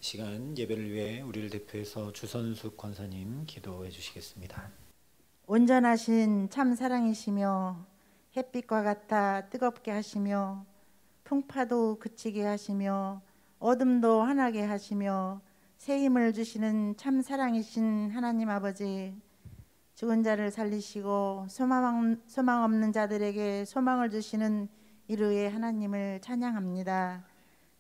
시간 예배를 위해 우리를 대표해서 주선숙 권사님 기도해 주시겠습니다. 온전하신 참 사랑이시며 햇빛과 같아 뜨겁게 하시며 풍파도 그치게 하시며 어둠도 환하게 하시며 새 힘을 주시는 참 사랑이신 하나님 아버지, 죽은 자를 살리시고 소망 없는 자들에게 소망을 주시는 이루의 하나님을 찬양합니다.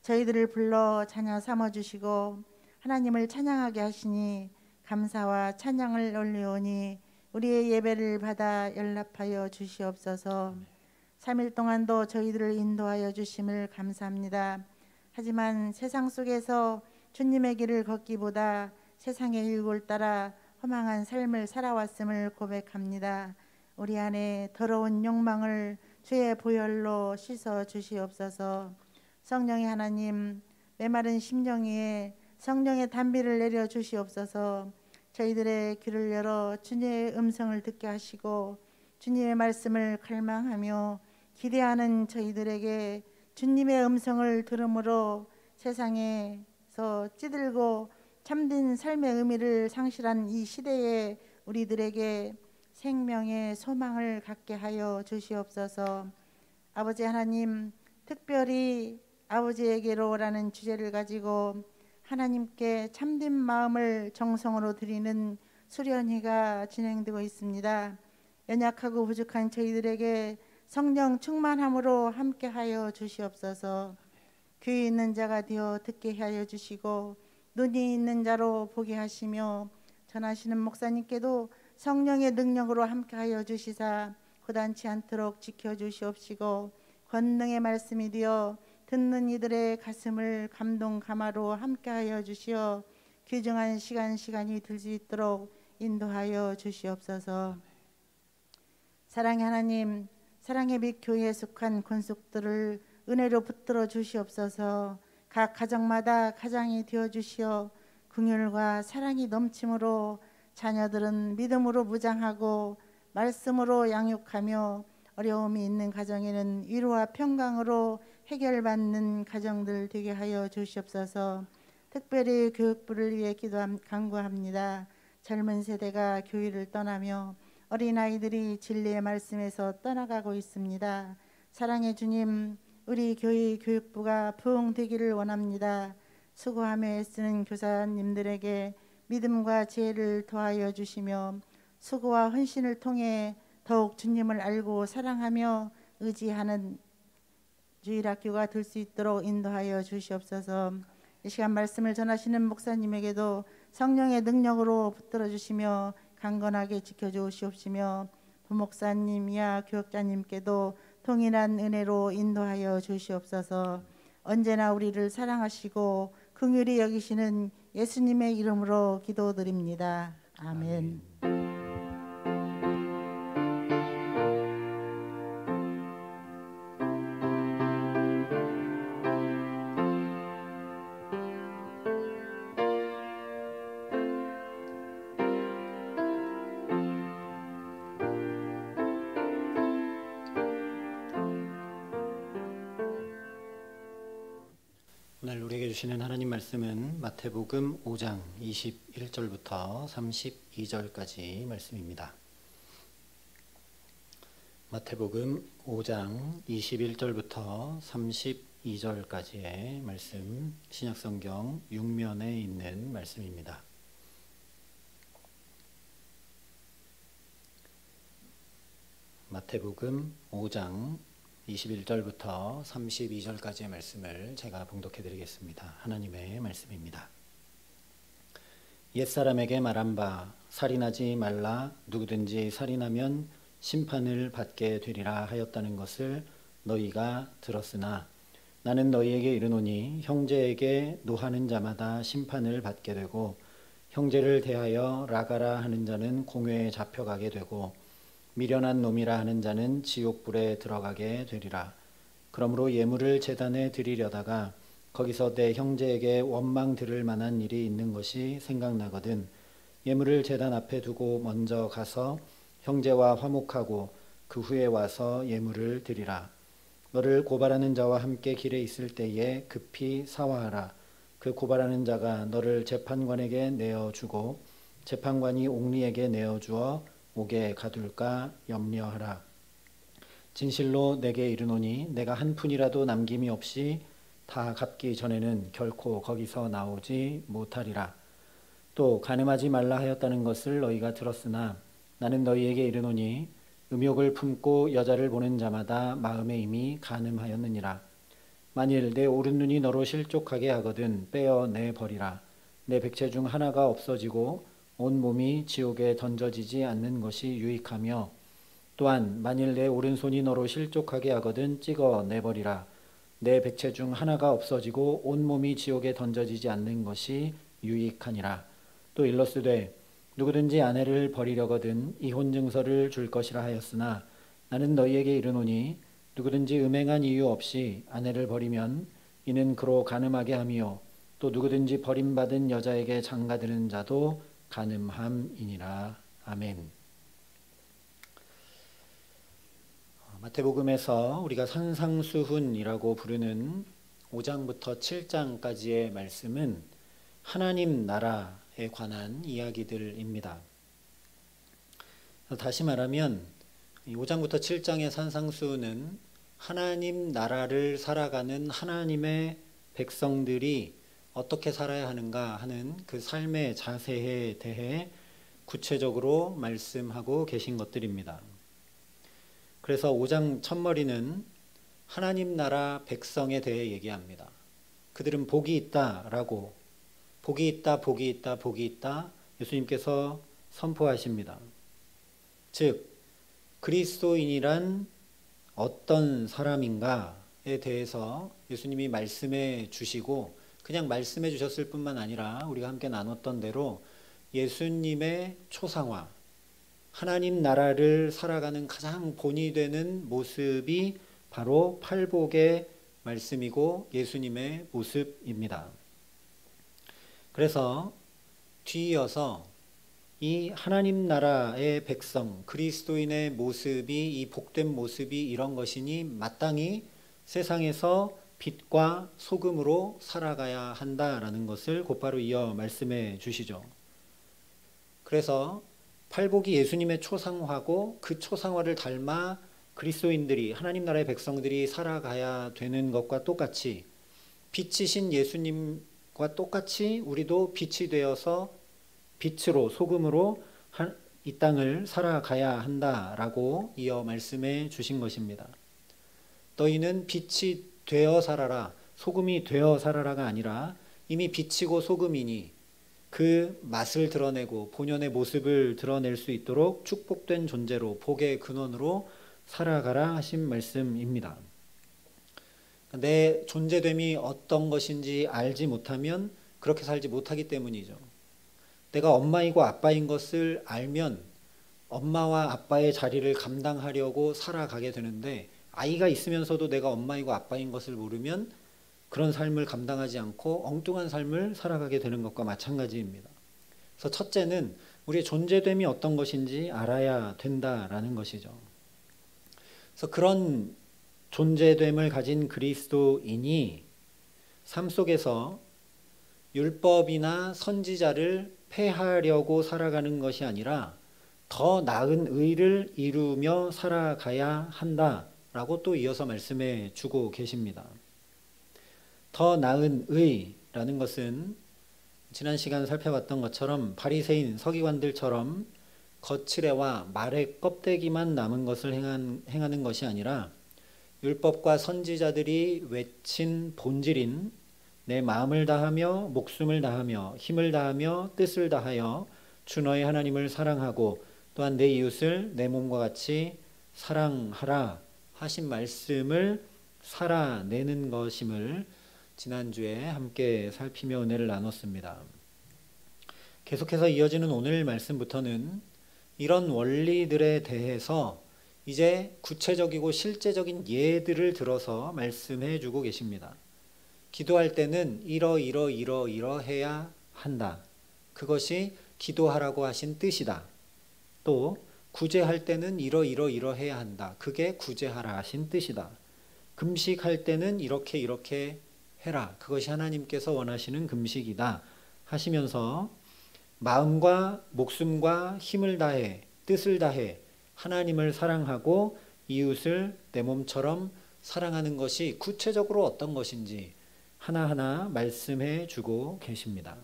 저희들을 불러 자녀 삼아주시고 하나님을 찬양하게 하시니 감사와 찬양을 올리오니 우리의 예배를 받아 연락하여 주시옵소서. 3일 동안도 저희들을 인도하여 주심을 감사합니다. 하지만 세상 속에서 주님의 길을 걷기보다 세상의 유혹을 따라 허망한 삶을 살아왔음을 고백합니다. 우리 안에 더러운 욕망을 주의 보혈로 씻어 주시옵소서. 성령의 하나님, 메마른 심령 위에 성령의 단비를 내려 주시옵소서. 저희들의 귀를 열어 주님의 음성을 듣게 하시고 주님의 말씀을 갈망하며 기대하는 저희들에게 주님의 음성을 들음으로 세상에서 찌들고 참된 삶의 의미를 상실한 이 시대에 우리들에게 생명의 소망을 갖게 하여 주시옵소서. 아버지 하나님, 특별히 아버지에게로 오라는 주제를 가지고 하나님께 참된 마음을 정성으로 드리는 수련회가 진행되고 있습니다. 연약하고 부족한 저희들에게 성령 충만함으로 함께하여 주시옵소서. 귀 있는 자가 되어 듣게 하여 주시고 눈이 있는 자로 보게 하시며 전하시는 목사님께도 성령의 능력으로 함께하여 주시사 고단치 않도록 지켜주시옵시고 권능의 말씀이 되어 듣는 이들의 가슴을 감동 감화로 함께하여 주시어 귀중한 시간이 될 수 있도록 인도하여 주시옵소서. 사랑의 하나님, 사랑의 빛 교회에 속한 권속들을 은혜로 붙들어 주시옵소서. 각 가정마다 가장이 되어 주시어 긍휼과 사랑이 넘침으로 자녀들은 믿음으로 무장하고 말씀으로 양육하며 어려움이 있는 가정에는 위로와 평강으로 해결받는 가정들 되게 하여 주시옵소서. 특별히 교육부를 위해 간구합니다. 젊은 세대가 교회를 떠나며 어린아이들이 진리의 말씀에서 떠나가고 있습니다. 사랑의 주님, 우리 교회 교육부가 부흥되기를 원합니다. 수고하며 애쓰는 교사님들에게 믿음과 지혜를 더하여 주시며 수고와 헌신을 통해 더욱 주님을 알고 사랑하며 의지하는 주일학교가 될 수 있도록 인도하여 주시옵소서. 이 시간 말씀을 전하시는 목사님에게도 성령의 능력으로 붙들어 주시며 강건하게 지켜주시옵시며 부목사님이야 교역자님께도 동일한 은혜로 인도하여 주시옵소서. 언제나 우리를 사랑하시고 긍휼히 여기시는 예수님의 이름으로 기도드립니다. 아멘. 오늘 우리에게 주시는 하나님 말씀은 마태복음 5장 21절부터 32절까지 말씀입니다. 마태복음 5장 21절부터 32절까지의 말씀, 신약성경 6면에 있는 말씀입니다. 마태복음 5장 21절부터 32절까지의 말씀을 제가 봉독해 드리겠습니다. 하나님의 말씀입니다. 옛사람에게 말한 바 살인하지 말라, 누구든지 살인하면 심판을 받게 되리라 하였다는 것을 너희가 들었으나 나는 너희에게 이르노니 형제에게 노하는 자마다 심판을 받게 되고 형제를 대하여 라가라 하는 자는 공회에 잡혀가게 되고 미련한 놈이라 하는 자는 지옥불에 들어가게 되리라. 그러므로 예물을 제단에 드리려다가 거기서 내 형제에게 원망 들을 만한 일이 있는 것이 생각나거든 예물을 제단 앞에 두고 먼저 가서 형제와 화목하고 그 후에 와서 예물을 드리라. 너를 고발하는 자와 함께 길에 있을 때에 급히 사화하라. 그 고발하는 자가 너를 재판관에게 내어주고 재판관이 옥리에게 내어주어 옥에 가둘까 염려하라. 진실로 내게 이르노니 내가 한 푼이라도 남김이 없이 다 갚기 전에는 결코 거기서 나오지 못하리라. 또 간음하지 말라 하였다는 것을 너희가 들었으나 나는 너희에게 이르노니 음욕을 품고 여자를 보는 자마다 마음에 이미 간음하였느니라. 만일 내 오른눈이 너로 실족하게 하거든 빼어 내 버리라. 내 백체 중 하나가 없어지고 온 몸이 지옥에 던져지지 않는 것이 유익하며 또한 만일 내 오른손이 너로 실족하게 하거든 찍어 내버리라. 내 백체 중 하나가 없어지고 온 몸이 지옥에 던져지지 않는 것이 유익하니라. 또 일러스되 누구든지 아내를 버리려거든 이혼 증서를 줄 것이라 하였으나 나는 너희에게 이르노니 누구든지 음행한 이유 없이 아내를 버리면 이는 그로 간음하게 하며 또 누구든지 버림받은 여자에게 장가드는 자도 간음함이니라. 아멘. 마태복음에서 우리가 산상수훈이라고 부르는 5장부터 7장까지의 말씀은 하나님 나라에 관한 이야기들입니다. 다시 말하면 5장부터 7장의 산상수훈은 하나님 나라를 살아가는 하나님의 백성들이 어떻게 살아야 하는가 하는 그 삶의 자세에 대해 구체적으로 말씀하고 계신 것들입니다. 그래서 5장 첫머리는 하나님 나라 백성에 대해 얘기합니다. 그들은 복이 있다라고, 복이 있다, 복이 있다, 복이 있다 예수님께서 선포하십니다. 즉 그리스도인이란 어떤 사람인가에 대해서 예수님이 말씀해 주시고 그냥 말씀해 주셨을 뿐만 아니라 우리가 함께 나눴던 대로 예수님의 초상화, 하나님 나라를 살아가는 가장 본이 되는 모습이 바로 팔복의 말씀이고 예수님의 모습입니다. 그래서 뒤이어서 이 하나님 나라의 백성, 그리스도인의 모습이 이 복된 모습이 이런 것이니 마땅히 세상에서 빛과 소금으로 살아가야 한다라는 것을 곧바로 이어 말씀해 주시죠. 그래서 팔복이 예수님의 초상화고 그 초상화를 닮아 그리스도인들이 하나님 나라의 백성들이 살아가야 되는 것과 똑같이 빛이신 예수님과 똑같이 우리도 빛이 되어서 빛으로 소금으로 이 땅을 살아가야 한다라고 이어 말씀해 주신 것입니다. 너희는 빛이 되어 살아라, 소금이 되어 살아라가 아니라 이미 빛이고 소금이니 그 맛을 드러내고 본연의 모습을 드러낼 수 있도록 축복된 존재로 복의 근원으로 살아가라 하신 말씀입니다. 내 존재됨이 어떤 것인지 알지 못하면 그렇게 살지 못하기 때문이죠. 내가 엄마이고 아빠인 것을 알면 엄마와 아빠의 자리를 감당하려고 살아가게 되는데 아이가 있으면서도 내가 엄마이고 아빠인 것을 모르면 그런 삶을 감당하지 않고 엉뚱한 삶을 살아가게 되는 것과 마찬가지입니다. 그래서 첫째는 우리의 존재됨이 어떤 것인지 알아야 된다라는 것이죠. 그래서 그런 존재됨을 가진 그리스도인이 삶 속에서 율법이나 선지자를 폐하려고 살아가는 것이 아니라 더 나은 의를 이루며 살아가야 한다라고 또 이어서 말씀해 주고 계십니다. 더 나은 의라는 것은 지난 시간 살펴봤던 것처럼 바리새인 서기관들처럼 거칠애와 말의 껍데기만 남은 것을 행하는 것이 아니라 율법과 선지자들이 외친 본질인 내 마음을 다하며 목숨을 다하며 힘을 다하며 뜻을 다하여 주 너의 하나님을 사랑하고 또한 내 이웃을 내 몸과 같이 사랑하라 하신 말씀을 살아내는 것임을 지난주에 함께 살피며 은혜를 나눴습니다. 계속해서 이어지는 오늘 말씀부터는 이런 원리들에 대해서 이제 구체적이고 실제적인 예들을 들어서 말씀해 주고 계십니다. 기도할 때는 이러해야 한다. 그것이 기도하라고 하신 뜻이다. 또 구제할 때는 이러해야 한다. 그게 구제하라 하신 뜻이다. 금식할 때는 이렇게 해라. 그것이 하나님께서 원하시는 금식이다 하시면서 마음과 목숨과 힘을 다해 뜻을 다해 하나님을 사랑하고 이웃을 내 몸처럼 사랑하는 것이 구체적으로 어떤 것인지 하나하나 말씀해 주고 계십니다.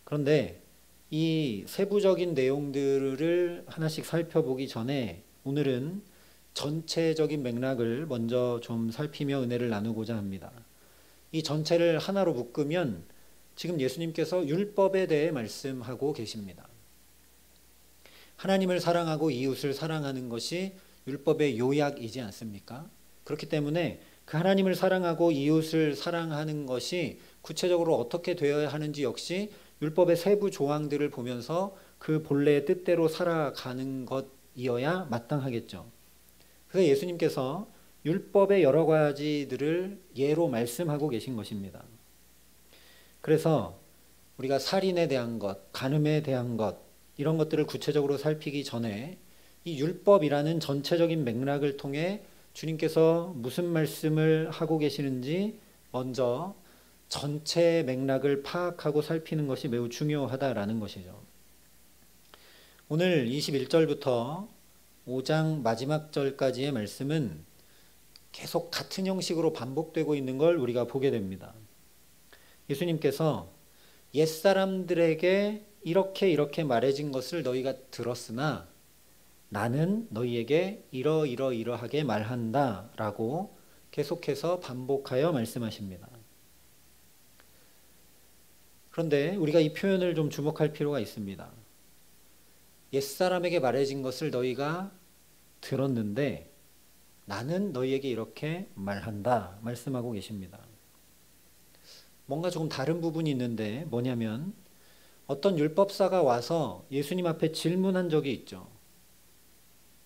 그런데 이 세부적인 내용들을 하나씩 살펴보기 전에 오늘은 전체적인 맥락을 먼저 좀 살피며 은혜를 나누고자 합니다. 이 전체를 하나로 묶으면 지금 예수님께서 율법에 대해 말씀하고 계십니다. 하나님을 사랑하고 이웃을 사랑하는 것이 율법의 요약이지 않습니까? 그렇기 때문에 그 하나님을 사랑하고 이웃을 사랑하는 것이 구체적으로 어떻게 되어야 하는지 역시 율법의 세부 조항들을 보면서 그 본래의 뜻대로 살아가는 것이어야 마땅하겠죠. 그래서 예수님께서 율법의 여러 가지들을 예로 말씀하고 계신 것입니다. 그래서 우리가 살인에 대한 것, 간음에 대한 것 이런 것들을 구체적으로 살피기 전에 이 율법이라는 전체적인 맥락을 통해 주님께서 무슨 말씀을 하고 계시는지 먼저 전체 맥락을 파악하고 살피는 것이 매우 중요하다라는 것이죠. 오늘 21절부터 5장 마지막 절까지의 말씀은 계속 같은 형식으로 반복되고 있는 걸 우리가 보게 됩니다. 예수님께서 옛사람들에게 이렇게 말해진 것을 너희가 들었으나 나는 너희에게 이러하게 말한다 라고 계속해서 반복하여 말씀하십니다. 그런데 우리가 이 표현을 좀 주목할 필요가 있습니다. 옛사람에게 말해진 것을 너희가 들었는데 나는 너희에게 이렇게 말한다 말씀하고 계십니다. 뭔가 조금 다른 부분이 있는데 뭐냐면 어떤 율법사가 와서 예수님 앞에 질문한 적이 있죠.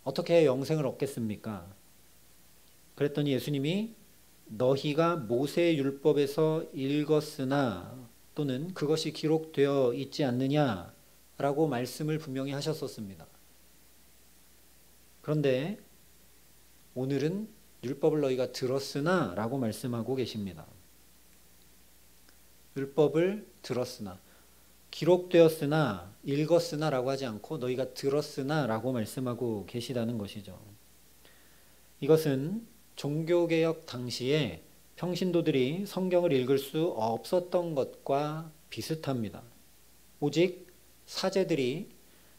어떻게 영생을 얻겠습니까? 그랬더니 예수님이 너희가 모세 율법에서 읽었으나 또는 그것이 기록되어 있지 않느냐라고 말씀을 분명히 하셨었습니다. 그런데 오늘은 율법을 너희가 들었으나 라고 말씀하고 계십니다. 율법을 들었으나 기록되었으나 읽었으나 라고 하지 않고 너희가 들었으나 라고 말씀하고 계시다는 것이죠. 이것은 종교개혁 당시에 평신도들이 성경을 읽을 수 없었던 것과 비슷합니다. 오직 사제들이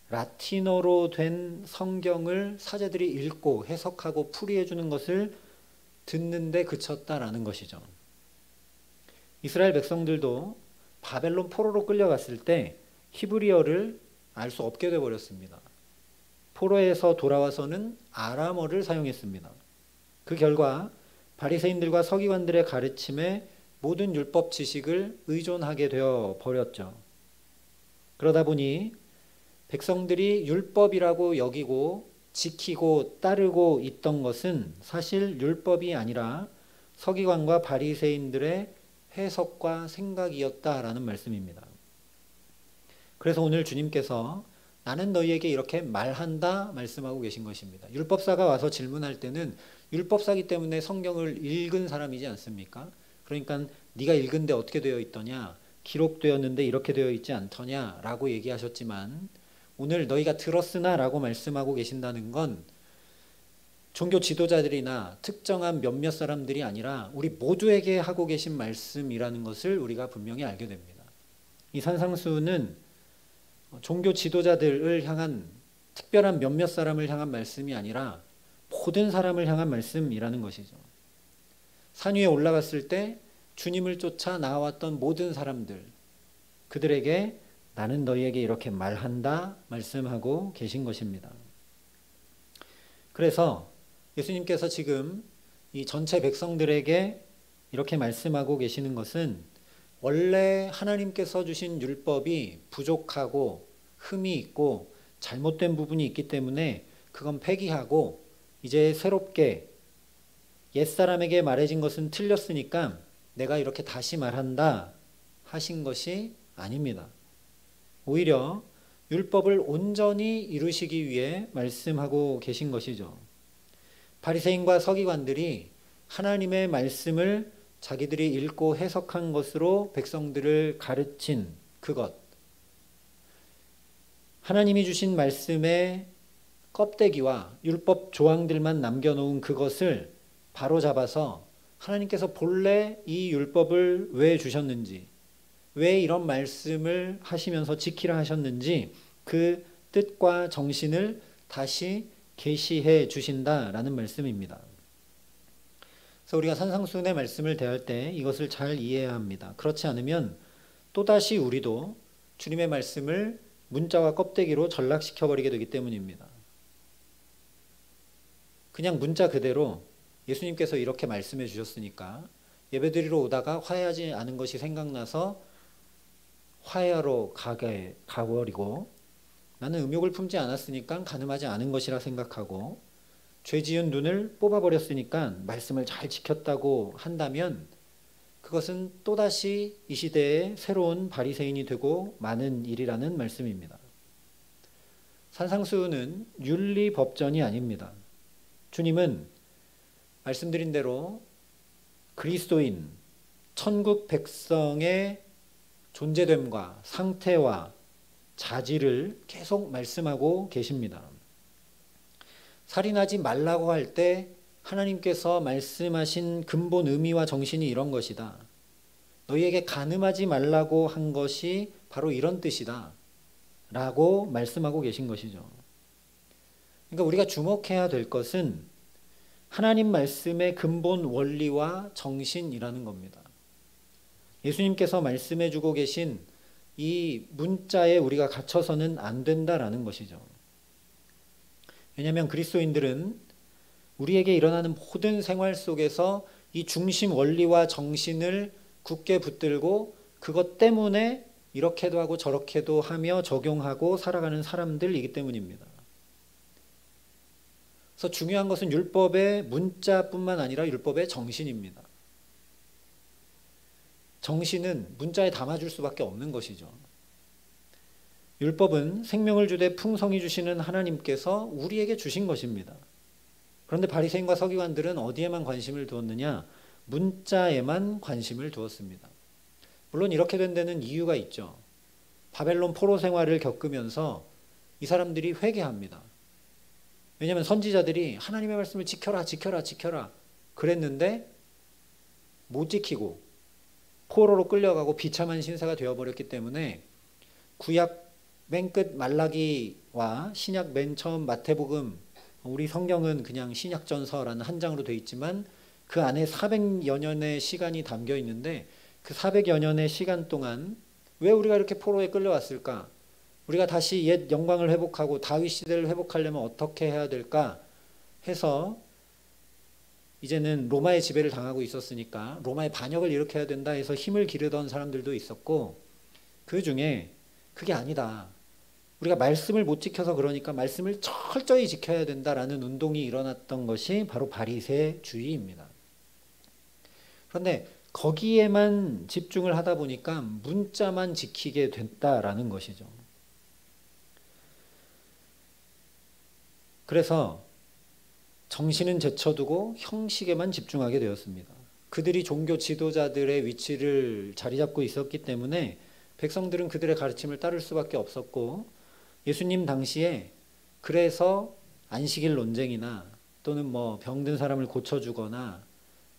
라틴어로 된 성경을 사제들이 읽고 해석하고 풀이해 주는 것을 듣는데 그쳤다라는 것이죠. 이스라엘 백성들도 바벨론 포로로 끌려갔을 때 히브리어를 알 수 없게 되어버렸습니다. 포로에서 돌아와서는 아람어를 사용했습니다. 그 결과 바리새인들과 서기관들의 가르침에 모든 율법 지식을 의존하게 되어 버렸죠. 그러다 보니 백성들이 율법이라고 여기고 지키고 따르고 있던 것은 사실 율법이 아니라 서기관과 바리새인들의 해석과 생각이었다라는 말씀입니다. 그래서 오늘 주님께서 나는 너희에게 이렇게 말한다 말씀하고 계신 것입니다. 율법사가 와서 질문할 때는 율법사기 때문에 성경을 읽은 사람이지 않습니까? 그러니까 네가 읽은데 어떻게 되어 있더냐? 기록되었는데 이렇게 되어 있지 않더냐? 라고 얘기하셨지만 오늘 너희가 들었으나 라고 말씀하고 계신다는 건 종교 지도자들이나 특정한 몇몇 사람들이 아니라 우리 모두에게 하고 계신 말씀이라는 것을 우리가 분명히 알게 됩니다. 이 산상수는 종교 지도자들을 향한 특별한 몇몇 사람을 향한 말씀이 아니라 모든 사람을 향한 말씀이라는 것이죠. 산 위에 올라갔을 때 주님을 쫓아 나왔던 모든 사람들, 그들에게 나는 너희에게 이렇게 말한다 말씀하고 계신 것입니다. 그래서 예수님께서 지금 이 전체 백성들에게 이렇게 말씀하고 계시는 것은 원래 하나님께서 주신 율법이 부족하고 흠이 있고 잘못된 부분이 있기 때문에 그건 폐기하고 이제 새롭게 옛사람에게 말해진 것은 틀렸으니까 내가 이렇게 다시 말한다 하신 것이 아닙니다. 오히려 율법을 온전히 이루시기 위해 말씀하고 계신 것이죠. 바리새인과 서기관들이 하나님의 말씀을 자기들이 읽고 해석한 것으로 백성들을 가르친 그것, 하나님이 주신 말씀의 껍데기와 율법 조항들만 남겨놓은 그것을 바로잡아서 하나님께서 본래 이 율법을 왜 주셨는지, 왜 이런 말씀을 하시면서 지키라 하셨는지 그 뜻과 정신을 다시 계시해 주신다라는 말씀입니다. 그래서 우리가 산상수훈의 말씀을 대할 때 이것을 잘 이해해야 합니다. 그렇지 않으면 또다시 우리도 주님의 말씀을 문자와 껍데기로 전락시켜 버리게 되기 때문입니다. 그냥 문자 그대로 예수님께서 이렇게 말씀해 주셨으니까 예배드리러 오다가 화해하지 않은 것이 생각나서 화해하러 가버리고, 나는 음욕을 품지 않았으니까 간음하지 않은 것이라 생각하고, 죄 지은 눈을 뽑아버렸으니까 말씀을 잘 지켰다고 한다면 그것은 또다시 이 시대의 새로운 바리새인이 되고 많은 일이라는 말씀입니다. 산상수훈은 윤리법전이 아닙니다. 주님은 말씀드린 대로 그리스도인, 천국 백성의 존재됨과 상태와 자질을 계속 말씀하고 계십니다. 살인하지 말라고 할 때 하나님께서 말씀하신 근본 의미와 정신이 이런 것이다. 너희에게 간음하지 말라고 한 것이 바로 이런 뜻이다. 라고 말씀하고 계신 것이죠. 그러니까 우리가 주목해야 될 것은 하나님 말씀의 근본 원리와 정신이라는 겁니다. 예수님께서 말씀해 주고 계신 이 문자에 우리가 갇혀서는 안 된다라는 것이죠. 왜냐하면 그리스도인들은 우리에게 일어나는 모든 생활 속에서 이 중심 원리와 정신을 굳게 붙들고 그것 때문에 이렇게도 하고 저렇게도 하며 적용하고 살아가는 사람들이기 때문입니다. 그래서 중요한 것은 율법의 문자뿐만 아니라 율법의 정신입니다. 정신은 문자에 담아줄 수밖에 없는 것이죠. 율법은 생명을 주되 풍성히 주시는 하나님께서 우리에게 주신 것입니다. 그런데 바리새인과 서기관들은 어디에만 관심을 두었느냐? 문자에만 관심을 두었습니다. 물론 이렇게 된 데는 이유가 있죠. 바벨론 포로 생활을 겪으면서 이 사람들이 회개합니다. 왜냐하면 선지자들이 하나님의 말씀을 지켜라 지켜라 지켜라 그랬는데 못 지키고 포로로 끌려가고 비참한 신세가 되어버렸기 때문에 구약 맨 끝 말라기와 신약 맨 처음 마태복음, 우리 성경은 그냥 신약전서라는 한 장으로 되어 있지만 그 안에 400여 년의 시간이 담겨 있는데 그 400여 년의 시간 동안 왜 우리가 이렇게 포로에 끌려왔을까? 우리가 다시 옛 영광을 회복하고 다윗 시대를 회복하려면 어떻게 해야 될까? 해서 이제는 로마의 지배를 당하고 있었으니까 로마의 반역을 일으켜야 된다 해서 힘을 기르던 사람들도 있었고, 그 중에 그게 아니다. 우리가 말씀을 못 지켜서 그러니까 말씀을 철저히 지켜야 된다라는 운동이 일어났던 것이 바로 바리새주의입니다. 그런데 거기에만 집중을 하다 보니까 문자만 지키게 됐다라는 것이죠. 그래서 정신은 제쳐두고 형식에만 집중하게 되었습니다. 그들이 종교 지도자들의 위치를 자리 잡고 있었기 때문에 백성들은 그들의 가르침을 따를 수밖에 없었고, 예수님 당시에 그래서 안식일 논쟁이나 또는 뭐 병든 사람을 고쳐주거나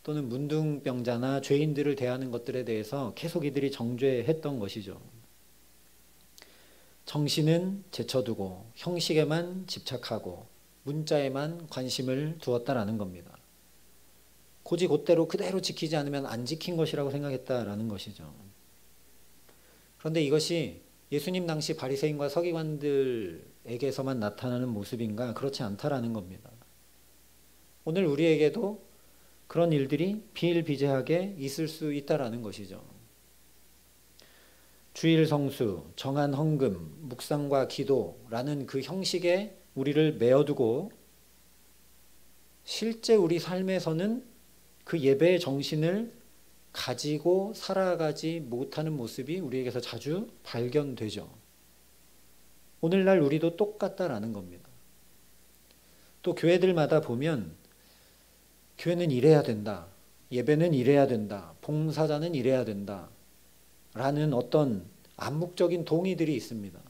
또는 문둥병자나 죄인들을 대하는 것들에 대해서 계속 이들이 정죄했던 것이죠. 정신은 제쳐두고 형식에만 집착하고 문자에만 관심을 두었다라는 겁니다. 고지곧대로 그대로 지키지 않으면 안 지킨 것이라고 생각했다라는 것이죠. 그런데 이것이 예수님 당시 바리새인과 서기관들에게서만 나타나는 모습인가? 그렇지 않다라는 겁니다. 오늘 우리에게도 그런 일들이 비일비재하게 있을 수 있다라는 것이죠. 주일 성수, 정한 헌금, 묵상과 기도라는 그 형식에 우리를 메어두고 실제 우리 삶에서는 그 예배의 정신을 가지고 살아가지 못하는 모습이 우리에게서 자주 발견되죠. 오늘날 우리도 똑같다라는 겁니다. 또 교회들마다 보면 교회는 이래야 된다, 예배는 이래야 된다, 봉사자는 이래야 된다 라는 어떤 암묵적인 동의들이 있습니다.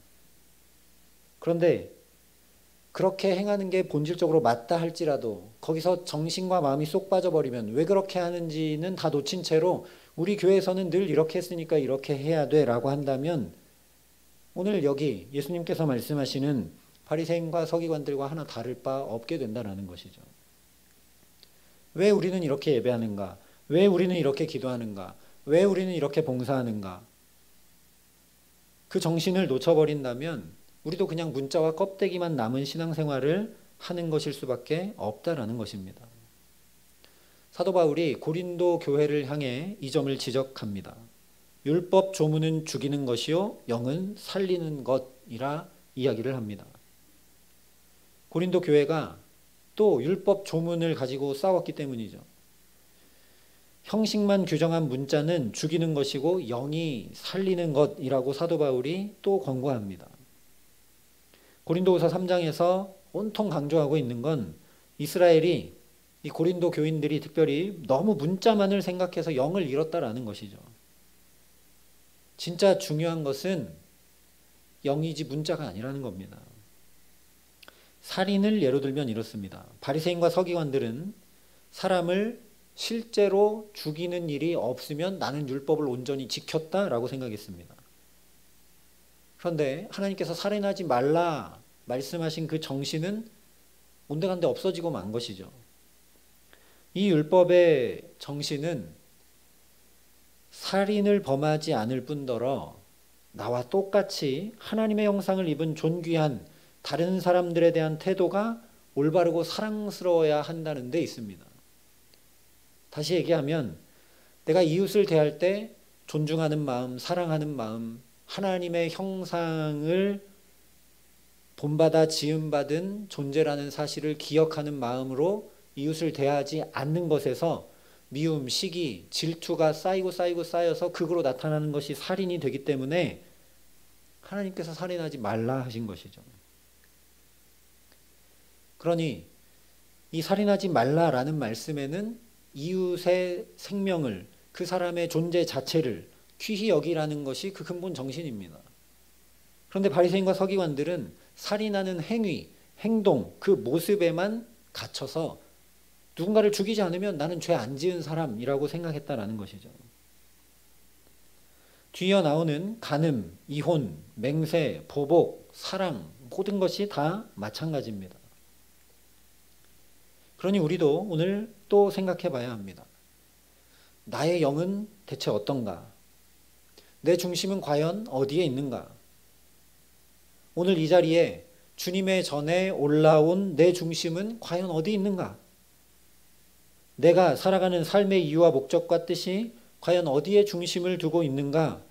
그런데 그렇게 행하는 게 본질적으로 맞다 할지라도 거기서 정신과 마음이 쏙 빠져버리면 왜 그렇게 하는지는 다 놓친 채로 우리 교회에서는 늘 이렇게 했으니까 이렇게 해야 돼 라고 한다면 오늘 여기 예수님께서 말씀하시는 바리새인과 서기관들과 하나 다를 바 없게 된다는 것이죠. 왜 우리는 이렇게 예배하는가? 왜 우리는 이렇게 기도하는가? 왜 우리는 이렇게 봉사하는가? 그 정신을 놓쳐버린다면 우리도 그냥 문자와 껍데기만 남은 신앙생활을 하는 것일 수밖에 없다라는 것입니다. 사도 바울이 고린도 교회를 향해 이 점을 지적합니다. 율법 조문은 죽이는 것이요 영은 살리는 것이라 이야기를 합니다. 고린도 교회가 또 율법 조문을 가지고 싸웠기 때문이죠. 형식만 규정한 문자는 죽이는 것이고 영이 살리는 것이라고 사도 바울이 또 권고합니다. 고린도후서 3장에서 온통 강조하고 있는 건 이스라엘이 이 고린도 교인들이 특별히 너무 문자만을 생각해서 영을 잃었다라는 것이죠. 진짜 중요한 것은 영이지 문자가 아니라는 겁니다. 살인을 예로 들면 이렇습니다. 바리새인과 서기관들은 사람을 실제로 죽이는 일이 없으면 나는 율법을 온전히 지켰다라고 생각했습니다. 그런데 하나님께서 살인하지 말라 말씀하신 그 정신은 온데간데 없어지고 만 것이죠. 이 율법의 정신은 살인을 범하지 않을 뿐더러 나와 똑같이 하나님의 형상을 입은 존귀한 다른 사람들에 대한 태도가 올바르고 사랑스러워야 한다는 데 있습니다. 다시 얘기하면 내가 이웃을 대할 때 존중하는 마음, 사랑하는 마음, 하나님의 형상을 본받아 지음받은 존재라는 사실을 기억하는 마음으로 이웃을 대하지 않는 것에서 미움, 시기, 질투가 쌓여서 극으로 나타나는 것이 살인이 되기 때문에 하나님께서 살인하지 말라 하신 것이죠. 그러니 이 살인하지 말라라는 말씀에는 이웃의 생명을, 그 사람의 존재 자체를 귀히 여기라는 것이 그 근본 정신입니다. 그런데 바리새인과 서기관들은 살인하는 행위, 행동, 그 모습에만 갇혀서 누군가를 죽이지 않으면 나는 죄 안 지은 사람이라고 생각했다라는 것이죠. 뒤이어 나오는 간음, 이혼, 맹세, 보복, 사랑 모든 것이 다 마찬가지입니다. 그러니 우리도 오늘 또 생각해 봐야 합니다. 나의 영은 대체 어떤가? 내 중심은 과연 어디에 있는가? 오늘 이 자리에 주님의 전에 올라온 내 중심은 과연 어디 있는가? 내가 살아가는 삶의 이유와 목적과 뜻이 과연 어디에 중심을 두고 있는가?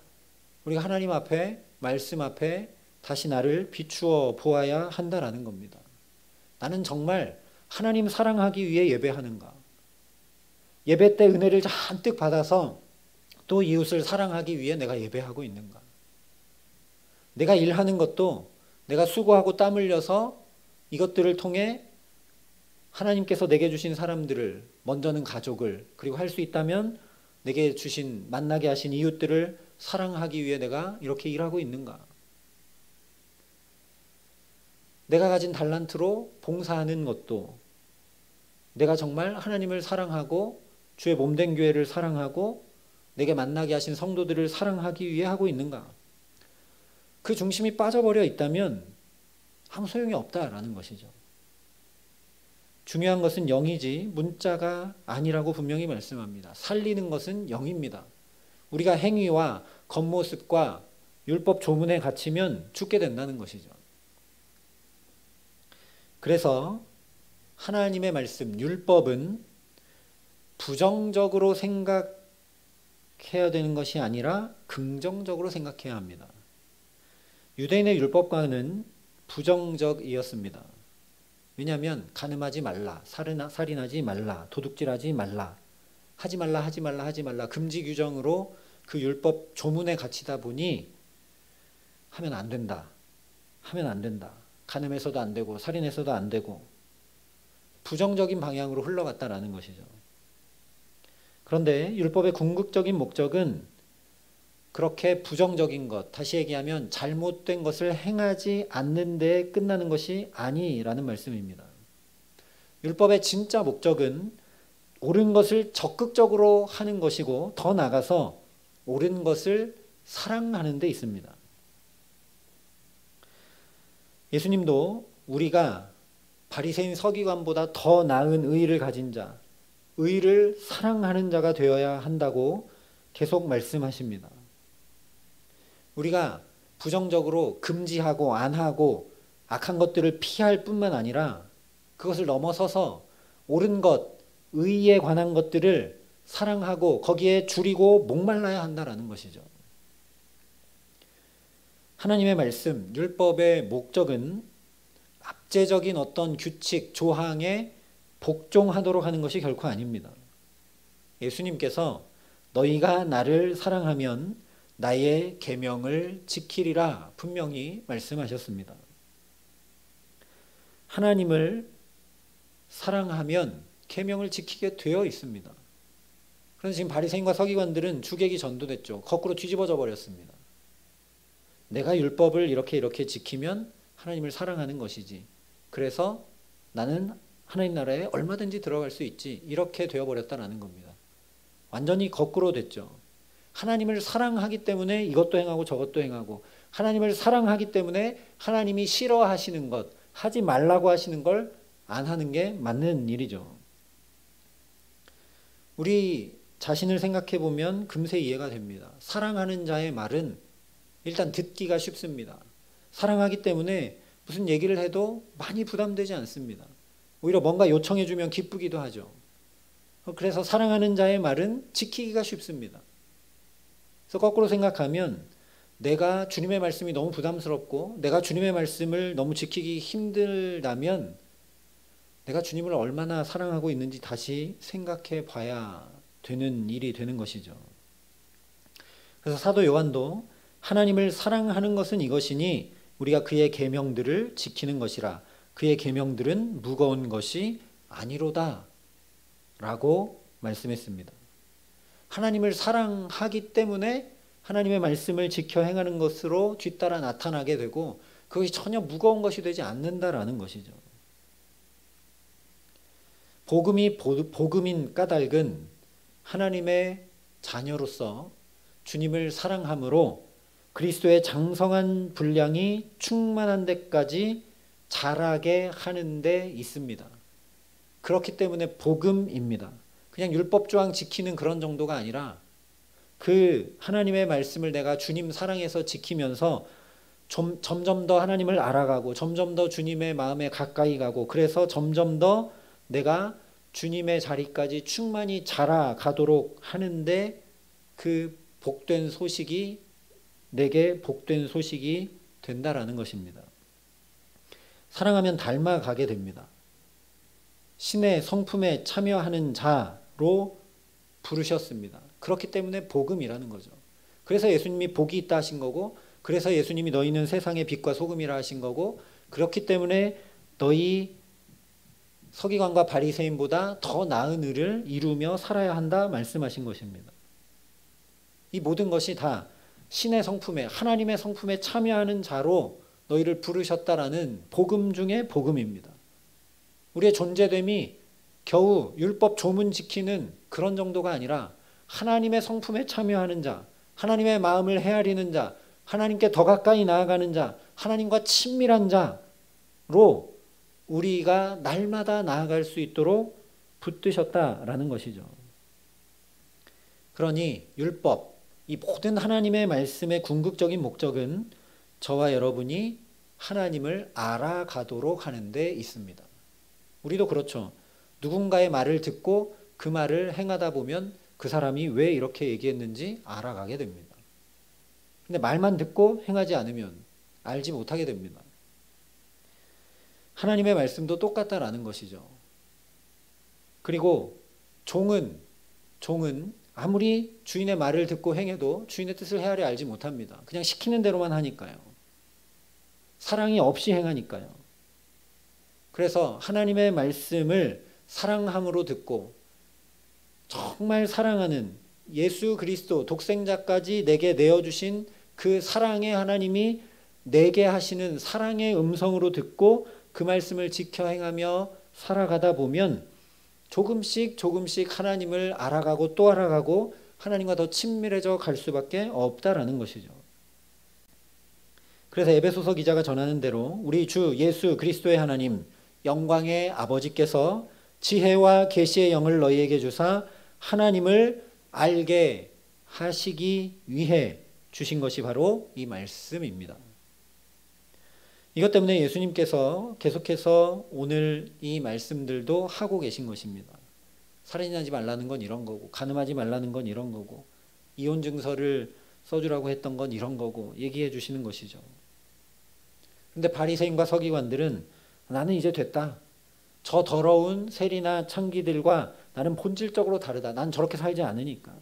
우리가 하나님 앞에, 말씀 앞에 다시 나를 비추어 보아야 한다라는 겁니다. 나는 정말 하나님 사랑하기 위해 예배하는가? 예배 때 은혜를 잔뜩 받아서 또 이웃을 사랑하기 위해 내가 예배하고 있는가? 내가 일하는 것도 내가 수고하고 땀 흘려서 이것들을 통해 하나님께서 내게 주신 사람들을, 먼저는 가족을, 그리고 할 수 있다면 내게 주신, 만나게 하신 이웃들을 사랑하기 위해 내가 이렇게 일하고 있는가? 내가 가진 달란트로 봉사하는 것도 내가 정말 하나님을 사랑하고 주의 몸된 교회를 사랑하고 내게 만나게 하신 성도들을 사랑하기 위해 하고 있는가? 그 중심이 빠져버려 있다면 아무 소용이 없다라는 것이죠. 중요한 것은 영이지 문자가 아니라고 분명히 말씀합니다. 살리는 것은 영입니다. 우리가 행위와 겉모습과 율법 조문에 갇히면 죽게 된다는 것이죠. 그래서 하나님의 말씀, 율법은 부정적으로 생각해야 되는 것이 아니라 긍정적으로 생각해야 합니다. 유대인의 율법과는 부정적이었습니다. 왜냐하면 간음하지 말라, 살인하지 말라, 도둑질하지 말라, 하지 말라 금지 규정으로 그 율법 조문에 갇히다 보니 하면 안 된다. 간음해서도 안 되고 살인해서도 안 되고 부정적인 방향으로 흘러갔다라는 것이죠. 그런데 율법의 궁극적인 목적은 그렇게 부정적인 것, 다시 얘기하면 잘못된 것을 행하지 않는 데 끝나는 것이 아니라는 말씀입니다. 율법의 진짜 목적은 옳은 것을 적극적으로 하는 것이고 더 나아가서 옳은 것을 사랑하는 데 있습니다. 예수님도 우리가 바리새인 서기관보다 더 나은 의의를 가진 자, 의의를 사랑하는 자가 되어야 한다고 계속 말씀하십니다. 우리가 부정적으로 금지하고 안 하고 악한 것들을 피할 뿐만 아니라 그것을 넘어서서 옳은 것, 의에 관한 것들을 사랑하고 거기에 줄이고 목말라야 한다라는 것이죠. 하나님의 말씀, 율법의 목적은 압제적인 어떤 규칙, 조항에 복종하도록 하는 것이 결코 아닙니다. 예수님께서 너희가 나를 사랑하면 나의 계명을 지키리라 분명히 말씀하셨습니다. 하나님을 사랑하면 계명을 지키게 되어 있습니다. 그래서 지금 바리새인과 서기관들은 주객이 전도됐죠. 거꾸로 뒤집어져 버렸습니다. 내가 율법을 이렇게 지키면 하나님을 사랑하는 것이지. 그래서 나는 하나님 나라에 얼마든지 들어갈 수 있지. 이렇게 되어버렸다는 겁니다. 완전히 거꾸로 됐죠. 하나님을 사랑하기 때문에 이것도 행하고 저것도 행하고, 하나님을 사랑하기 때문에 하나님이 싫어하시는 것, 하지 말라고 하시는 걸 안 하는 게 맞는 일이죠. 우리 자신을 생각해 보면 금세 이해가 됩니다. 사랑하는 자의 말은 일단 듣기가 쉽습니다. 사랑하기 때문에 무슨 얘기를 해도 많이 부담되지 않습니다. 오히려 뭔가 요청해 주면 기쁘기도 하죠. 그래서 사랑하는 자의 말은 지키기가 쉽습니다. 그래서 거꾸로 생각하면 내가 주님의 말씀이 너무 부담스럽고 내가 주님의 말씀을 너무 지키기 힘들다면 내가 주님을 얼마나 사랑하고 있는지 다시 생각해 봐야 되는 일이 되는 것이죠. 그래서 사도 요한도 하나님을 사랑하는 것은 이것이니 우리가 그의 계명들을 지키는 것이라. 그의 계명들은 무거운 것이 아니로다 라고 말씀했습니다. 하나님을 사랑하기 때문에 하나님의 말씀을 지켜 행하는 것으로 뒤따라 나타나게 되고 그것이 전혀 무거운 것이 되지 않는다라는 것이죠. 복음이 복음인 까닭은 하나님의 자녀로서 주님을 사랑함으로 그리스도의 장성한 분량이 충만한 데까지 자라게 하는 데 있습니다. 그렇기 때문에 복음입니다. 그냥 율법조항 지키는 그런 정도가 아니라 그 하나님의 말씀을 내가 주님 사랑해서 지키면서 점점 더 하나님을 알아가고 점점 더 주님의 마음에 가까이 가고 그래서 점점 더 내가 주님의 자리까지 충만히 자라가도록 하는데 그 복된 소식이 내게 복된 소식이 된다라는 것입니다. 사랑하면 닮아가게 됩니다. 신의 성품에 참여하는 자로 부르셨습니다. 그렇기 때문에 복음이라는 거죠. 그래서 예수님이 복이 있다 하신 거고 그래서 예수님이 너희는 세상의 빛과 소금이라 하신 거고 그렇기 때문에 너희 서기관과 바리새인보다 더 나은 의를 이루며 살아야 한다 말씀하신 것입니다. 이 모든 것이 다 신의 성품에 하나님의 성품에 참여하는 자로 너희를 부르셨다라는 복음 중에 복음입니다. 우리의 존재됨이 겨우 율법 조문 지키는 그런 정도가 아니라 하나님의 성품에 참여하는 자, 하나님의 마음을 헤아리는 자, 하나님께 더 가까이 나아가는 자, 하나님과 친밀한 자로 우리가 날마다 나아갈 수 있도록 붙드셨다라는 것이죠. 그러니 율법, 이 모든 하나님의 말씀의 궁극적인 목적은 저와 여러분이 하나님을 알아가도록 하는 데 있습니다. 우리도 그렇죠. 누군가의 말을 듣고 그 말을 행하다 보면 그 사람이 왜 이렇게 얘기했는지 알아가게 됩니다. 근데 말만 듣고 행하지 않으면 알지 못하게 됩니다. 하나님의 말씀도 똑같다라는 것이죠. 그리고 종은 아무리 주인의 말을 듣고 행해도 주인의 뜻을 헤아려 알지 못합니다. 그냥 시키는 대로만 하니까요. 사랑이 없이 행하니까요. 그래서 하나님의 말씀을 사랑함으로 듣고 정말 사랑하는 예수 그리스도 독생자까지 내게 내어주신 그 사랑의 하나님이 내게 하시는 사랑의 음성으로 듣고 그 말씀을 지켜 행하며 살아가다 보면 조금씩 조금씩 하나님을 알아가고 또 알아가고 하나님과 더 친밀해져 갈 수밖에 없다라는 것이죠. 그래서 에베소서 기자가 전하는 대로 우리 주 예수 그리스도의 하나님 영광의 아버지께서 지혜와 계시의 영을 너희에게 주사 하나님을 알게 하시기 위해 주신 것이 바로 이 말씀입니다. 이것 때문에 예수님께서 계속해서 오늘 이 말씀들도 하고 계신 것입니다. 살인하지 말라는 건 이런 거고, 간음하지 말라는 건 이런 거고, 이혼 증서를 써주라고 했던 건 이런 거고 얘기해 주시는 것이죠. 그런데 바리새인과 서기관들은 나는 이제 됐다. 저 더러운 세리나 창기들과 나는 본질적으로 다르다. 난 저렇게 살지 않으니까.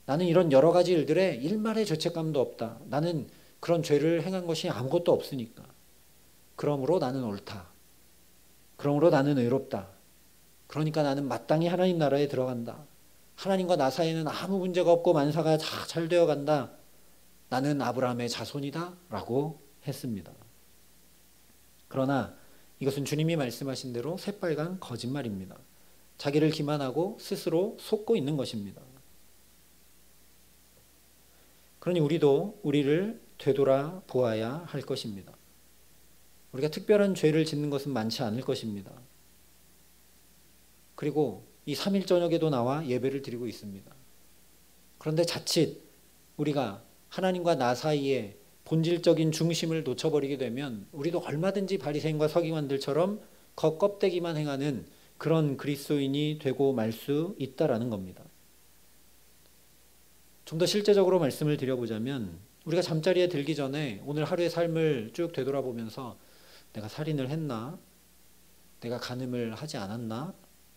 나는 이런 여러 가지 일들에 일말의 죄책감도 없다. 나는 그런 죄를 행한 것이 아무것도 없으니까. 그러므로 나는 옳다. 그러므로 나는 의롭다. 그러니까 나는 마땅히 하나님 나라에 들어간다. 하나님과 나 사이에는 아무 문제가 없고 만사가 다 잘 되어간다. 나는 아브라함의 자손이다 라고 했습니다. 그러나 이것은 주님이 말씀하신 대로 새빨간 거짓말입니다. 자기를 기만하고 스스로 속고 있는 것입니다. 그러니 우리도 우리를 되돌아 보아야 할 것입니다. 우리가 특별한 죄를 짓는 것은 많지 않을 것입니다. 그리고 이 3일 저녁에도 나와 예배를 드리고 있습니다. 그런데 자칫 우리가 하나님과 나 사이에 본질적인 중심을 놓쳐버리게 되면 우리도 얼마든지 바리새인과 서기관들처럼 겉껍데기만 행하는 그런 그리스도인이 되고 말 수 있다라는 겁니다. 좀 더 실제적으로 말씀을 드려보자면 우리가 잠자리에 들기 전에 오늘 하루의 삶을 쭉 되돌아보면서 내가 살인을 했나? 내가 간음을 하지 않았나?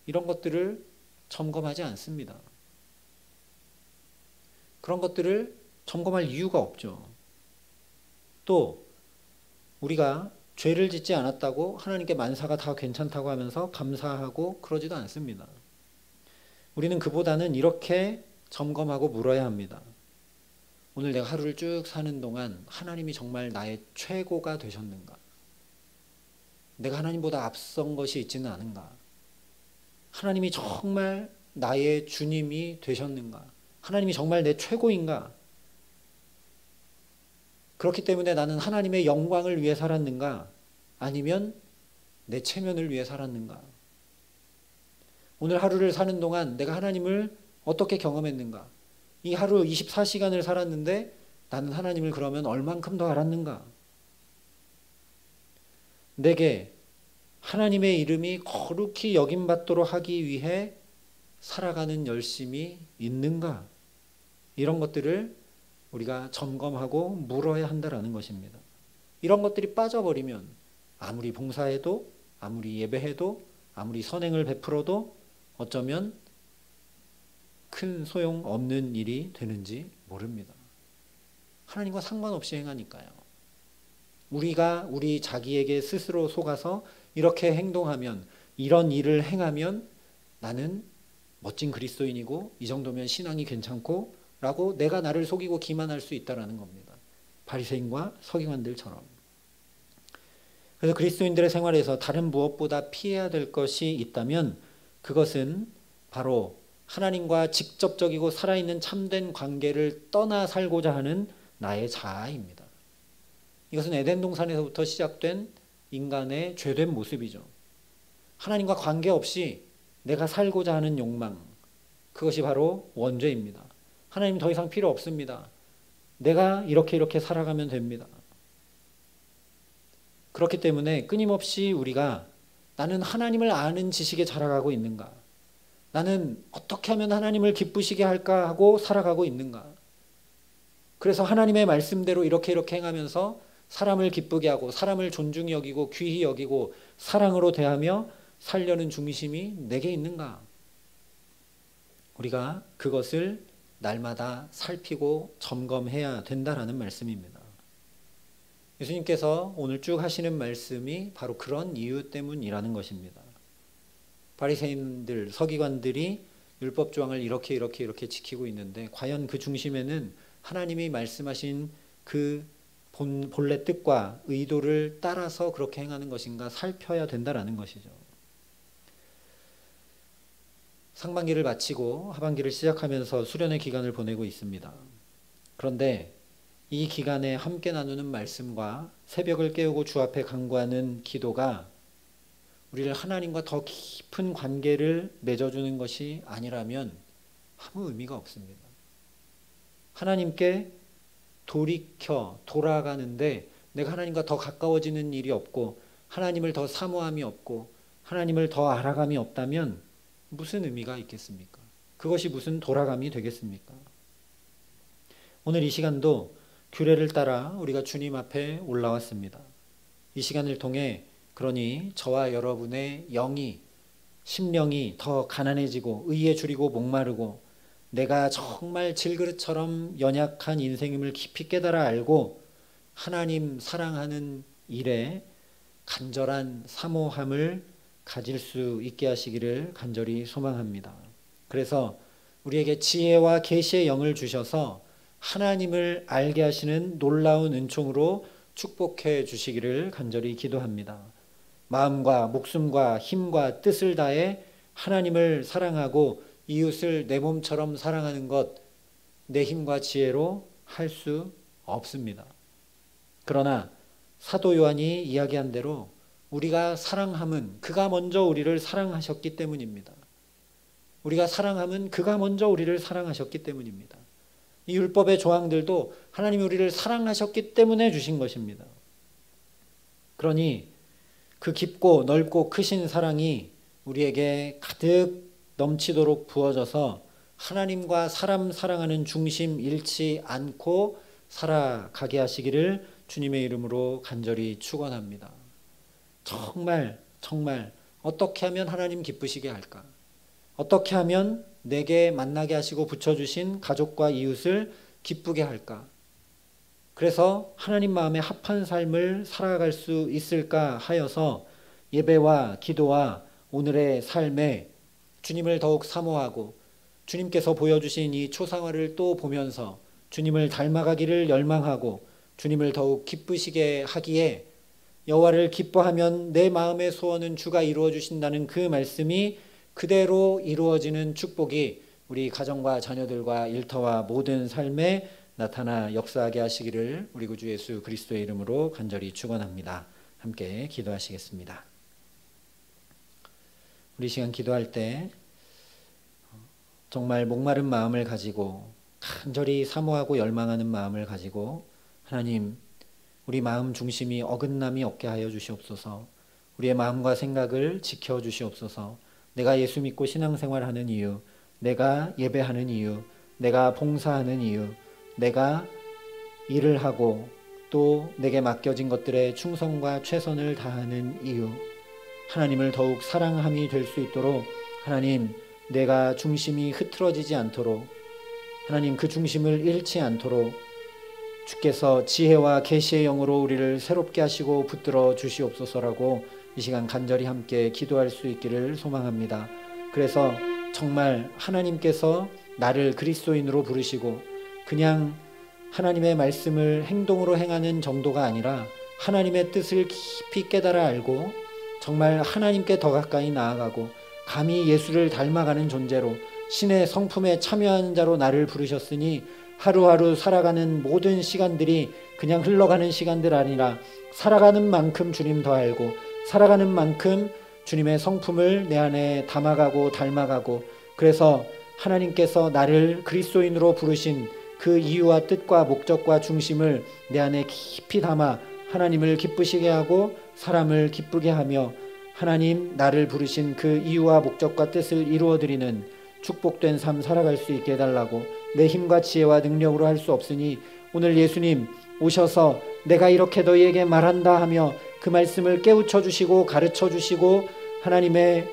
이런 것들을 점검하지 않습니다. 그런 것들을 점검할 이유가 없죠. 또 우리가 죄를 짓지 않았다고 하나님께 만사가 다 괜찮다고 하면서 감사하고 그러지도 않습니다. 우리는 그보다는 이렇게 점검하고 물어야 합니다. 오늘 내가 하루를 쭉 사는 동안 하나님이 정말 나의 최고가 되셨는가? 내가 하나님보다 앞선 것이 있지는 않은가? 하나님이 정말 나의 주님이 되셨는가? 하나님이 정말 내 최고인가? 그렇기 때문에 나는 하나님의 영광을 위해 살았는가? 아니면 내 체면을 위해 살았는가? 오늘 하루를 사는 동안 내가 하나님을 어떻게 경험했는가? 이 하루 24시간을 살았는데 나는 하나님을 그러면 얼만큼 더 알았는가? 내게 하나님의 이름이 거룩히 여김받도록 하기 위해 살아가는 열심이 있는가? 이런 것들을 우리가 점검하고 물어야 한다는 것입니다. 이런 것들이 빠져버리면 아무리 봉사해도 아무리 예배해도 아무리 선행을 베풀어도 어쩌면 큰 소용없는 일이 되는지 모릅니다. 하나님과 상관없이 행하니까요. 우리가 우리 자기에게 스스로 속아서 이렇게 행동하면 이런 일을 행하면 나는 멋진 그리스도인이고 이 정도면 신앙이 괜찮고 라고 내가 나를 속이고 기만할 수 있다는 겁니다. 바리새인과 서기관들처럼. 그래서 그리스도인들의 생활에서 다른 무엇보다 피해야 될 것이 있다면 그것은 바로 하나님과 직접적이고 살아있는 참된 관계를 떠나 살고자 하는 나의 자아입니다. 이것은 에덴 동산에서부터 시작된 인간의 죄된 모습이죠. 하나님과 관계없이 내가 살고자 하는 욕망, 그것이 바로 원죄입니다. 하나님 더 이상 필요 없습니다. 내가 이렇게 살아가면 됩니다. 그렇기 때문에 끊임없이 우리가 나는 하나님을 아는 지식에 자라가고 있는가? 나는 어떻게 하면 하나님을 기쁘시게 할까 하고 살아가고 있는가? 그래서 하나님의 말씀대로 이렇게 행하면서 사람을 기쁘게 하고 사람을 존중히 여기고 귀히 여기고 사랑으로 대하며 살려는 중심이 내게 있는가? 우리가 그것을 날마다 살피고 점검해야 된다라는 말씀입니다. 예수님께서 오늘 쭉 하시는 말씀이 바로 그런 이유 때문이라는 것입니다. 바리새인들, 서기관들이 율법 조항을 이렇게 지키고 있는데 과연 그 중심에는 하나님이 말씀하신 그 본래 뜻과 의도를 따라서 그렇게 행하는 것인가 살펴야 된다라는 것이죠. 상반기를 마치고 하반기를 시작하면서 수련의 기간을 보내고 있습니다. 그런데 이 기간에 함께 나누는 말씀과 새벽을 깨우고 주 앞에 간구하는 기도가 우리를 하나님과 더 깊은 관계를 맺어주는 것이 아니라면 아무 의미가 없습니다. 하나님께 돌아가는데 내가 하나님과 더 가까워지는 일이 없고 하나님을 더 사모함이 없고 하나님을 더 알아감이 없다면 무슨 의미가 있겠습니까? 그것이 무슨 돌아감이 되겠습니까? 오늘 이 시간도 규례를 따라 우리가 주님 앞에 올라왔습니다. 이 시간을 통해 그러니 저와 여러분의 심령이 더 가난해지고 의에 줄이고 목마르고 내가 정말 질그릇처럼 연약한 인생임을 깊이 깨달아 알고 하나님 사랑하는 일에 간절한 사모함을 가질 수 있게 하시기를 간절히 소망합니다. 그래서 우리에게 지혜와 계시의 영을 주셔서 하나님을 알게 하시는 놀라운 은총으로 축복해 주시기를 간절히 기도합니다. 마음과 목숨과 힘과 뜻을 다해 하나님을 사랑하고 이웃을 내 몸처럼 사랑하는 것, 내 힘과 지혜로 할 수 없습니다. 그러나 사도 요한이 이야기한 대로 우리가 사랑함은 그가 먼저 우리를 사랑하셨기 때문입니다. 우리가 사랑함은 그가 먼저 우리를 사랑하셨기 때문입니다. 이 율법의 조항들도 하나님이 우리를 사랑하셨기 때문에 주신 것입니다. 그러니 그 깊고 넓고 크신 사랑이 우리에게 가득 넘치도록 부어져서 하나님과 사람 사랑하는 중심 잃지 않고 살아가게 하시기를 주님의 이름으로 간절히 축원합니다. 정말 어떻게 하면 하나님 기쁘시게 할까? 어떻게 하면 내게 만나게 하시고 붙여주신 가족과 이웃을 기쁘게 할까? 그래서 하나님 마음에 합한 삶을 살아갈 수 있을까 하여서 예배와 기도와 오늘의 삶에 주님을 더욱 사모하고 주님께서 보여주신 이 초상화를 또 보면서 주님을 닮아가기를 열망하고 주님을 더욱 기쁘시게 하기에 여호와를 기뻐하면 내 마음의 소원은 주가 이루어 주신다는 그 말씀이 그대로 이루어지는 축복이 우리 가정과 자녀들과 일터와 모든 삶에 나타나 역사하게 하시기를 우리 구주 예수 그리스도의 이름으로 간절히 축원합니다. 함께 기도하시겠습니다. 우리 시간 기도할 때 정말 목마른 마음을 가지고 간절히 사모하고 열망하는 마음을 가지고 하나님 우리 마음 중심이 어긋남이 없게 하여 주시옵소서. 우리의 마음과 생각을 지켜 주시옵소서. 내가 예수 믿고 신앙생활하는 이유, 내가 예배하는 이유, 내가 봉사하는 이유, 내가 일을 하고 또 내게 맡겨진 것들에 충성과 최선을 다하는 이유, 하나님을 더욱 사랑함이 될 수 있도록 하나님 내가 중심이 흐트러지지 않도록 하나님 그 중심을 잃지 않도록 주께서 지혜와 계시의 영으로 우리를 새롭게 하시고 붙들어 주시옵소서라고 이 시간 간절히 함께 기도할 수 있기를 소망합니다. 그래서 정말 하나님께서 나를 그리스도인으로 부르시고 그냥 하나님의 말씀을 행동으로 행하는 정도가 아니라 하나님의 뜻을 깊이 깨달아 알고 정말 하나님께 더 가까이 나아가고 감히 예수를 닮아가는 존재로 신의 성품에 참여하는 자로 나를 부르셨으니 하루하루 살아가는 모든 시간들이 그냥 흘러가는 시간들 아니라 살아가는 만큼 주님 더 알고 살아가는 만큼 주님의 성품을 내 안에 담아가고 닮아가고 그래서 하나님께서 나를 그리스도인으로 부르신 그 이유와 뜻과 목적과 중심을 내 안에 깊이 담아 하나님을 기쁘시게 하고 사람을 기쁘게 하며 하나님 나를 부르신 그 이유와 목적과 뜻을 이루어드리는 축복된 삶 살아갈 수 있게 해달라고 내 힘과 지혜와 능력으로 할 수 없으니 오늘 예수님 오셔서 내가 이렇게 너희에게 말한다 하며 그 말씀을 깨우쳐 주시고 가르쳐 주시고 하나님의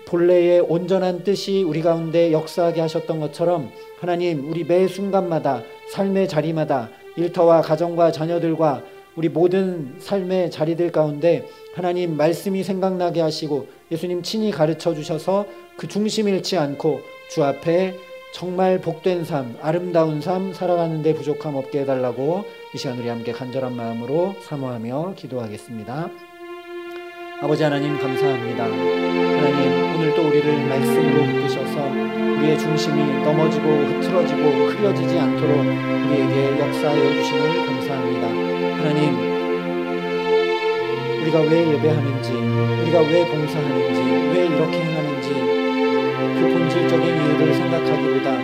본래의 온전한 뜻이 우리 가운데 역사하게 하셨던 것처럼 하나님 우리 매 순간마다 삶의 자리마다 일터와 가정과 자녀들과 우리 모든 삶의 자리들 가운데 하나님 말씀이 생각나게 하시고 예수님 친히 가르쳐 주셔서 그 중심 잃지 않고 주 앞에 정말 복된 삶, 아름다운 삶 살아가는 데 부족함 없게 해달라고 이 시간 우리 함께 간절한 마음으로 사모하며 기도하겠습니다. 아버지 하나님 감사합니다. 하나님 오늘 또 우리를 말씀으로 붙드셔서 우리의 중심이 넘어지고 흐트러지고 흐려지지 않도록 우리에게 역사하여 주심을 감사합니다. 하나님 우리가 왜 예배하는지, 우리가 왜 봉사하는지, 왜 이렇게 행하는지 그 본질적인 이유를 생각하기보다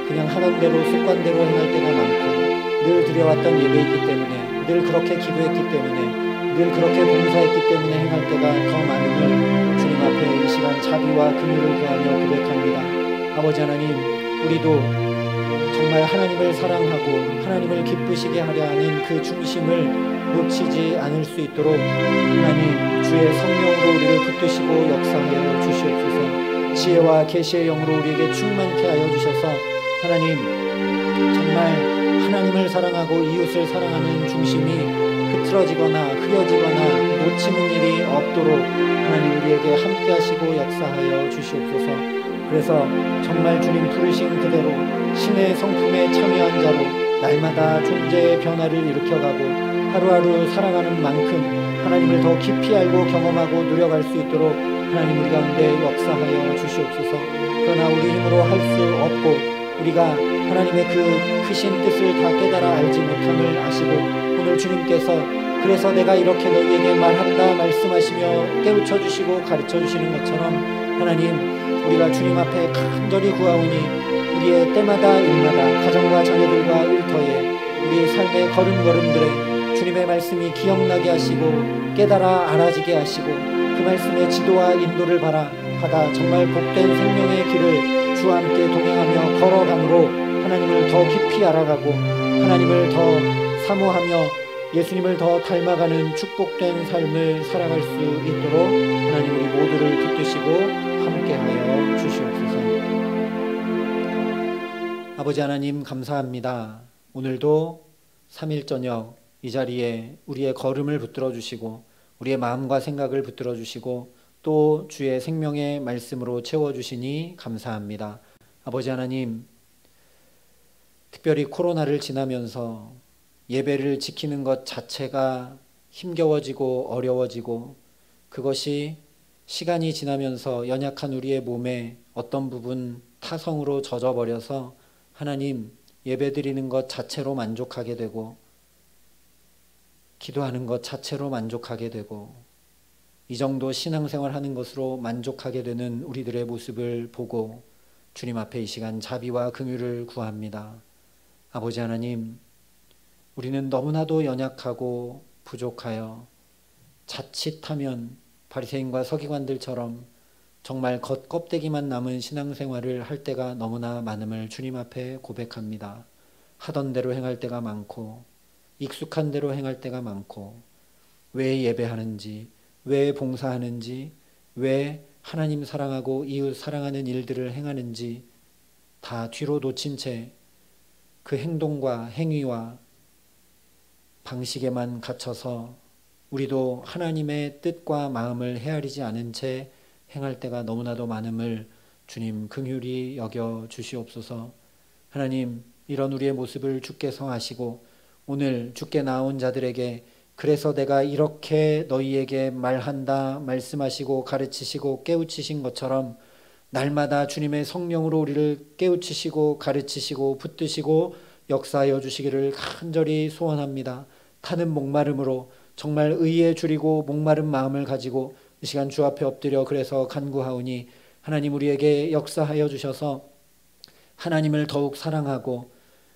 그냥 하던 대로 습관대로 행할 때가 많고 늘 드려왔던 예배이기 때문에, 늘 그렇게 기도했기 때문에, 늘 그렇게 봉사했기 때문에 행할 때가 더 많음을 주님 앞에 이 시간 자비와 긍휼을 구하며 고백합니다. 아버지 하나님, 우리도 정말 하나님을 사랑하고 하나님을 기쁘시게 하려 하는 그 중심을 놓치지 않을 수 있도록 하나님 주의 성령으로 우리를 붙드시고 역사하여 주시옵소서. 지혜와 계시의 영으로 우리에게 충만케 하여 주셔서 하나님 정말 하나님을 사랑하고 이웃을 사랑하는 중심이 흐트러지거나 흐려지거나 놓치는 일이 없도록 하나님 우리에게 함께 하시고 역사하여 주시옵소서. 그래서 정말 주님 부르신 그대로 신의 성품에 참여한 자로 날마다 존재의 변화를 일으켜가고 하루하루 살아가는 만큼 하나님을 더 깊이 알고 경험하고 누려갈 수 있도록 하나님 우리 가운데 역사하여 주시옵소서. 그러나 우리 힘으로 할 수 없고 우리가 하나님의 그 크신 뜻을 다 깨달아 알지 못함을 아시고 오늘 주님께서 그래서 내가 이렇게 너희에게 말한다 말씀하시며 깨우쳐 주시고 가르쳐 주시는 것처럼 하나님 우리가 주님 앞에 간절히 구하오니 우리의 때마다 일마다 가정과 자녀들과 일터에 우리의 삶의 걸음걸음들에 주님의 말씀이 기억나게 하시고 깨달아 알아지게 하시고 그 말씀의 지도와 인도를 받아 정말 복된 생명의 길을 주와 함께 동행하며 걸어감으로 하나님을 더 깊이 알아가고 하나님을 더 사모하며 예수님을 더 닮아가는 축복된 삶을 살아갈 수 있도록 하나님 우리 모두를 붙드시고 함께하여 주시옵소서. 아버지 하나님 감사합니다. 오늘도 3일 저녁 이 자리에 우리의 걸음을 붙들어 주시고 우리의 마음과 생각을 붙들어 주시고 또 주의 생명의 말씀으로 채워주시니 감사합니다. 아버지 하나님 특별히 코로나를 지나면서 예배를 지키는 것 자체가 힘겨워지고 어려워지고 그것이 시간이 지나면서 연약한 우리의 몸에 어떤 부분 타성으로 젖어버려서 하나님 예배드리는 것 자체로 만족하게 되고 기도하는 것 자체로 만족하게 되고 이 정도 신앙생활 하는 것으로 만족하게 되는 우리들의 모습을 보고 주님 앞에 이 시간 자비와 긍휼을 구합니다. 아버지 하나님 우리는 너무나도 연약하고 부족하여 자칫하면 바리새인과 서기관들처럼 정말 겉껍데기만 남은 신앙생활을 할 때가 너무나 많음을 주님 앞에 고백합니다. 하던 대로 행할 때가 많고 익숙한 대로 행할 때가 많고 왜 예배하는지 왜 봉사하는지 왜 하나님 사랑하고 이웃 사랑하는 일들을 행하는지 다 뒤로 놓친 채 그 행동과 행위와 방식에만 갇혀서 우리도 하나님의 뜻과 마음을 헤아리지 않은 채 행할 때가 너무나도 많음을 주님 긍휼히 여겨 주시옵소서. 하나님 이런 우리의 모습을 주께서 아시고 오늘 주께 나온 자들에게 그래서 내가 이렇게 너희에게 말한다 말씀하시고 가르치시고 깨우치신 것처럼 날마다 주님의 성령으로 우리를 깨우치시고 가르치시고 붙드시고 역사하여 주시기를 간절히 소원합니다. 타는 목마름으로 정말 의에 줄이고 목마른 마음을 가지고 이 시간 주 앞에 엎드려 그래서 간구하오니 하나님 우리에게 역사하여 주셔서 하나님을 더욱 사랑하고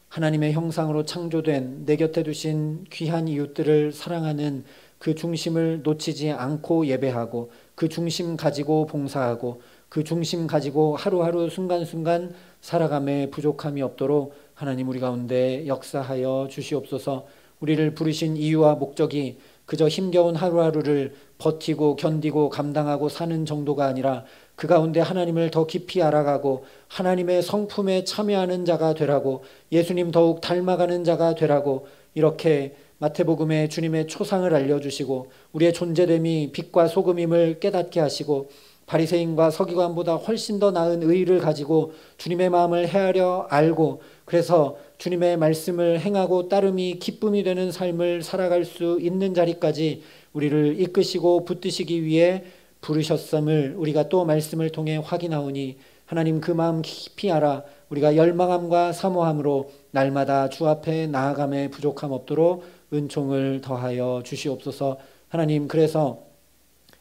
하나님의 형상으로 창조된 내 곁에 두신 귀한 이웃들을 사랑하는 그 중심을 놓치지 않고 예배하고 그 중심 가지고 봉사하고 그 중심 가지고 하루하루 순간순간 살아감에 부족함이 없도록 하나님 우리 가운데 역사하여 주시옵소서. 우리를 부르신 이유와 목적이 그저 힘겨운 하루하루를 버티고 견디고 감당하고 사는 정도가 아니라 그 가운데 하나님을 더 깊이 알아가고 하나님의 성품에 참여하는 자가 되라고 예수님 더욱 닮아가는 자가 되라고 이렇게 마태복음에 주님의 초상을 알려주시고 우리의 존재됨이 빛과 소금임을 깨닫게 하시고 바리새인과 서기관보다 훨씬 더 나은 의의를 가지고 주님의 마음을 헤아려 알고 그래서 주님의 말씀을 행하고 따름이 기쁨이 되는 삶을 살아갈 수 있는 자리까지 우리를 이끄시고 붙드시기 위해 부르셨음을 우리가 또 말씀을 통해 확인하오니 하나님 그 마음 깊이 알아 우리가 열망함과 사모함으로 날마다 주 앞에 나아감에 부족함 없도록 은총을 더하여 주시옵소서. 하나님, 그래서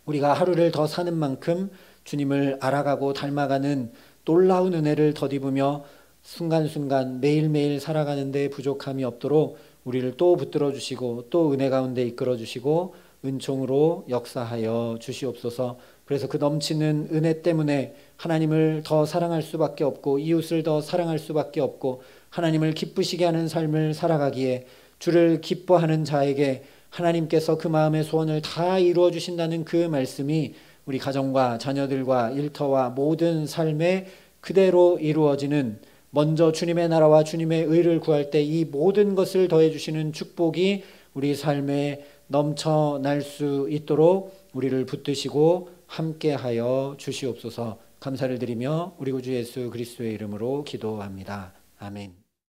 우리가 하루를 더 사는 만큼 주님을 알아가고 닮아가는 놀라운 은혜를 덧입으며 순간순간 매일매일 살아가는데 부족함이 없도록 우리를 또 붙들어 주시고 또 은혜 가운데 이끌어 주시고 은총으로 역사하여 주시옵소서. 그래서 그 넘치는 은혜 때문에 하나님을 더 사랑할 수밖에 없고 이웃을 더 사랑할 수밖에 없고 하나님을 기쁘시게 하는 삶을 살아가기에 주를 기뻐하는 자에게 하나님께서 그 마음의 소원을 다 이루어 주신다는 그 말씀이 우리 가정과 자녀들과 일터와 모든 삶에 그대로 이루어지는, 먼저 주님의 나라와 주님의 의를 구할 때 이 모든 것을 더해 주시는 축복이 우리 삶에 넘쳐날 수 있도록 우리를 붙드시고 함께하여 주시옵소서. 감사를 드리며 우리 구주 예수 그리스도의 이름으로 기도합니다. 아멘.